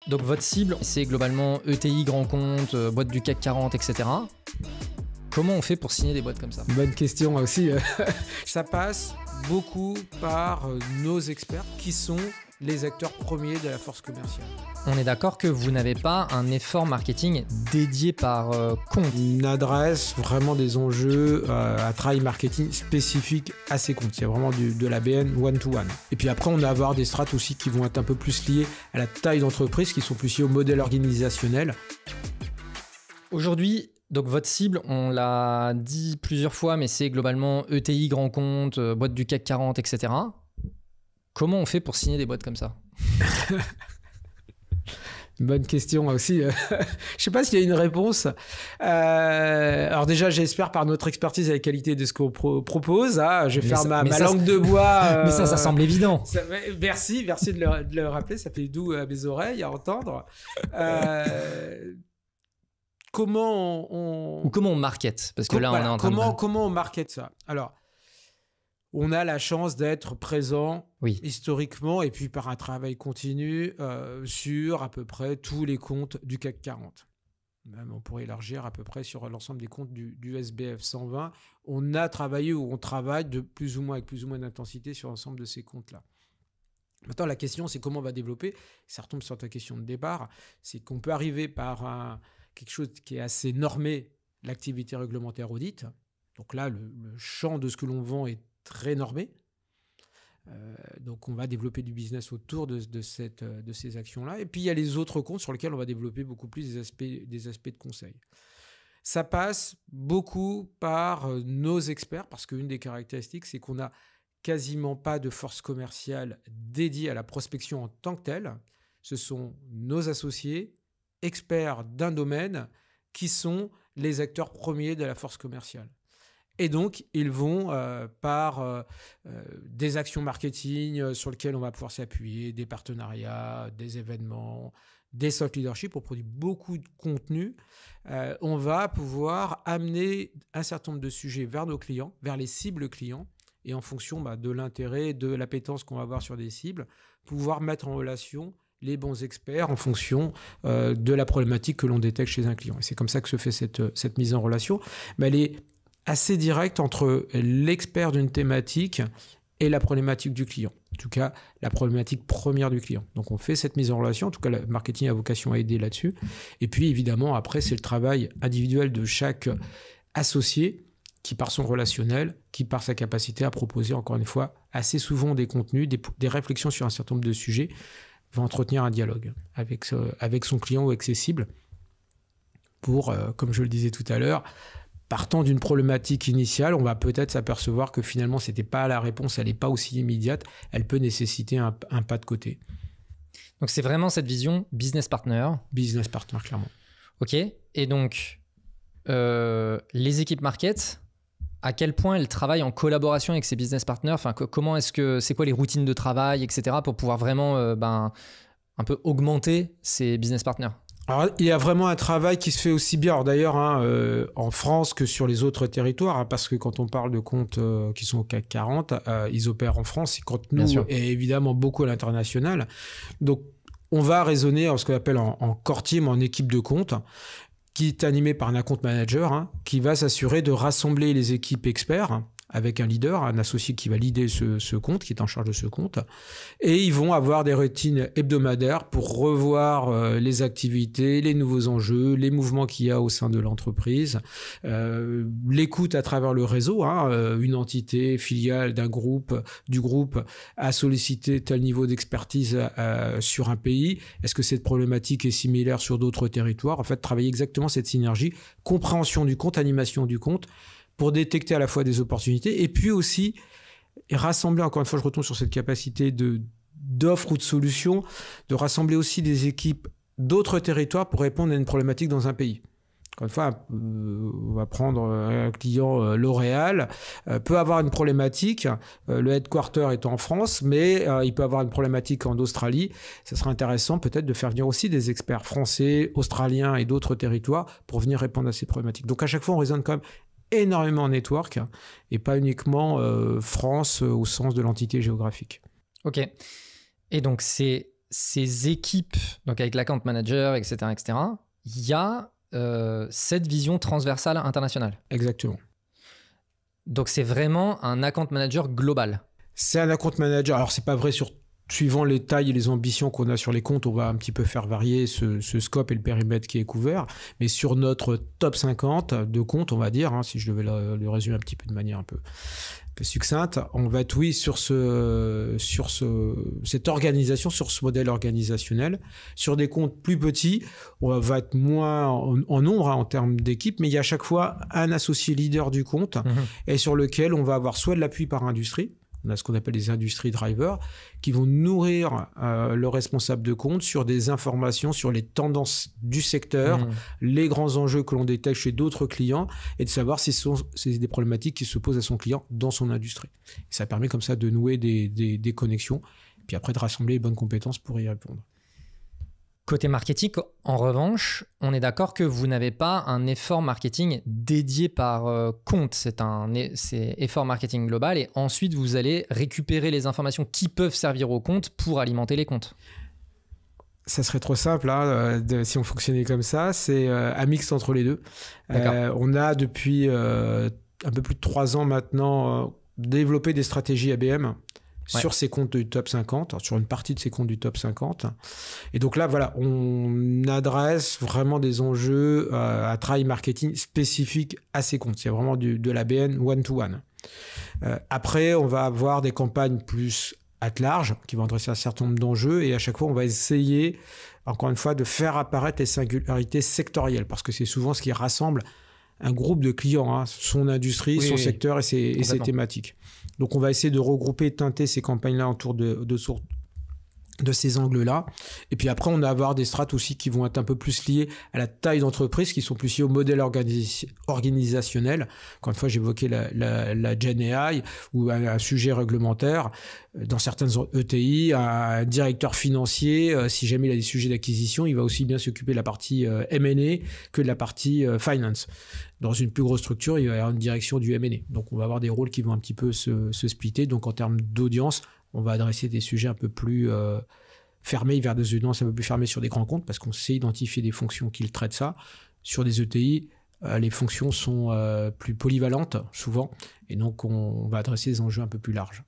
Donc votre cible, c'est globalement ETI, grands comptes, boîtes du CAC 40, etc. Comment on fait pour signer des boîtes comme ça? Bonne question aussi. Ça passe beaucoup par nos experts qui sont les acteurs premiers de la force commerciale. On est d'accord que vous n'avez pas un effort marketing dédié par compte. On adresse vraiment des enjeux à travail marketing spécifique à ces comptes. C'est vraiment de l'ABN one-to-one. Et puis après, on va avoir des strates aussi qui vont être un peu plus liées à la taille d'entreprise, qui sont plus liées au modèle organisationnel. Aujourd'hui, donc votre cible, on l'a dit plusieurs fois, mais c'est globalement ETI, grands comptes, boîtes du CAC 40, etc. Comment on fait pour signer des boîtes comme ça? Bonne question aussi. Je ne sais pas s'il y a une réponse. Alors déjà, j'espère par notre expertise et la qualité de ce qu'on propose. Je vais faire ma langue de bois. Mais ça semble évident. Merci de le rappeler. Ça fait doux à mes oreilles à entendre. Comment on market? Parce que là, on est en train comment on market ça? Alors, on a la chance d'être présent historiquement et puis par un travail continu sur à peu près tous les comptes du CAC 40. Même on pourrait élargir à peu près sur l'ensemble des comptes du SBF 120. On a travaillé ou on travaille avec plus ou moins d'intensité sur l'ensemble de ces comptes-là. Maintenant, la question, c'est comment on va développer. Ça retombe sur ta question de départ. C'est qu'on peut arriver par quelque chose qui est assez normé, l'activité réglementaire audit. Donc là, le champ de ce que l'on vend est très normé. Donc on va développer du business autour de ces actions-là. Et puis il y a les autres comptes sur lesquels on va développer beaucoup plus des aspects de conseil. Ça passe beaucoup par nos experts, parce qu'une des caractéristiques, c'est qu'on n'a quasiment pas de force commerciale dédiée à la prospection en tant que telle. Ce sont nos associés, experts d'un domaine, qui sont les acteurs premiers de la force commerciale. Et donc, ils vont par des actions marketing sur lesquelles on va pouvoir s'appuyer, des partenariats, des événements, des soft leadership, on produit beaucoup de contenu. On va pouvoir amener un certain nombre de sujets vers nos clients, vers les cibles clients, et en fonction de l'intérêt, de l'appétence qu'on va avoir sur des cibles, pouvoir mettre en relation les bons experts en fonction de la problématique que l'on détecte chez un client. Et c'est comme ça que se fait cette mise en relation. Mais elle est assez direct entre l'expert d'une thématique et la problématique du client. En tout cas, la problématique première du client. Donc, on fait cette mise en relation. En tout cas, le marketing a vocation à aider là-dessus. Et puis, évidemment, après, c'est le travail individuel de chaque associé qui, par son relationnel, qui, par sa capacité à proposer, encore une fois, assez souvent des contenus, des réflexions sur un certain nombre de sujets, va entretenir un dialogue avec son client ou avec ses cibles pour, comme je le disais tout à l'heure, partant d'une problématique initiale, on va peut-être s'apercevoir que finalement, ce n'était pas la réponse, elle n'est pas aussi immédiate, elle peut nécessiter un pas de côté. Donc, c'est vraiment cette vision business partner. Business partner, clairement. OK. Et donc, les équipes market, à quel point elles travaillent en collaboration avec ces business partners? Enfin, c'est quoi les routines de travail, etc., pour pouvoir vraiment un peu augmenter ces business partners? Alors, il y a vraiment un travail qui se fait aussi bien, d'ailleurs, en France que sur les autres territoires, parce que quand on parle de comptes qui sont au CAC 40, ils opèrent en France, ils comptent nous, et évidemment beaucoup à l'international. Donc, on va raisonner en ce qu'on appelle en core team, en équipe de compte, qui est animé par un account manager, qui va s'assurer de rassembler les équipes experts, avec un leader, un associé qui va leader ce compte, qui est en charge de ce compte. Et ils vont avoir des routines hebdomadaires pour revoir les activités, les nouveaux enjeux, les mouvements qu'il y a au sein de l'entreprise, l'écoute à travers le réseau. Une entité filiale du groupe a sollicité tel niveau d'expertise sur un pays. Est-ce que cette problématique est similaire sur d'autres territoires? En fait, travailler exactement cette synergie, compréhension du compte, animation du compte, pour détecter à la fois des opportunités et puis aussi rassembler, encore une fois, je retourne sur cette capacité d'offre ou de solution, de rassembler aussi des équipes d'autres territoires pour répondre à une problématique dans un pays. Encore une fois, on va prendre un client L'Oréal, peut avoir une problématique, le headquarter est en France, mais il peut avoir une problématique en Australie. Ça serait intéressant peut-être de faire venir aussi des experts français, australiens et d'autres territoires pour venir répondre à ces problématiques. Donc à chaque fois, on raisonne quand même énormément en network et pas uniquement France au sens de l'entité géographique. Ok. Et donc, c'est ces équipes, donc avec l'account manager, etc., il y a cette vision transversale internationale. Exactement. Donc, c'est vraiment un account manager global. C'est un account manager. Alors, c'est pas vrai suivant les tailles et les ambitions qu'on a sur les comptes, on va un petit peu faire varier ce scope et le périmètre qui est couvert. Mais sur notre top 50 de comptes, on va dire, si je devais le résumer un petit peu de manière un peu succincte, on va être, oui, sur cette organisation, sur ce modèle organisationnel. Sur des comptes plus petits, on va être moins en nombre en termes d'équipe, mais il y a à chaque fois un associé leader du compte et sur lequel on va avoir soit de l'appui par industrie. On a ce qu'on appelle les industry drivers qui vont nourrir le responsable de compte sur des informations sur les tendances du secteur, les grands enjeux que l'on détecte chez d'autres clients et de savoir si c'est des problématiques qui se posent à son client dans son industrie. Et ça permet comme ça de nouer des connexions puis après de rassembler les bonnes compétences pour y répondre. Côté marketing, en revanche, on est d'accord que vous n'avez pas un effort marketing dédié par compte. C'est effort marketing global et ensuite vous allez récupérer les informations qui peuvent servir au compte pour alimenter les comptes. Ça serait trop simple si on fonctionnait comme ça. C'est un mix entre les deux. On a depuis un peu plus de 3 ans maintenant développé des stratégies ABM sur ces comptes du top 50, sur une partie de ces comptes du top 50. Et donc là, voilà, on adresse vraiment des enjeux à travail marketing spécifiques à ces comptes. C'est vraiment de l'ABM one-to-one. Après, on va avoir des campagnes plus at large qui vont adresser un certain nombre d'enjeux et à chaque fois, on va essayer, encore une fois, de faire apparaître les singularités sectorielles parce que c'est souvent ce qui rassemble un groupe de clients, son industrie, son secteur et ses thématiques. Donc, on va essayer de regrouper, teinter ces campagnes-là autour de ces angles-là. Et puis après, on va avoir des strates aussi qui vont être un peu plus liées à la taille d'entreprise, qui sont plus liées au modèle organisationnel. Encore une fois, j'évoquais la Gen AI ou un sujet réglementaire. Dans certaines ETI, un directeur financier, si jamais il a des sujets d'acquisition, il va aussi bien s'occuper de la partie M&A que de la partie finance. Dans une plus grosse structure, il va y avoir une direction du M&A. Donc, on va avoir des rôles qui vont un petit peu se splitter. Donc, en termes d'audience, on va adresser des sujets un peu plus fermés vers des audiences un peu plus fermées sur des grands comptes parce qu'on sait identifier des fonctions qui traitent ça. Sur des ETI, les fonctions sont plus polyvalentes souvent et donc on va adresser des enjeux un peu plus larges.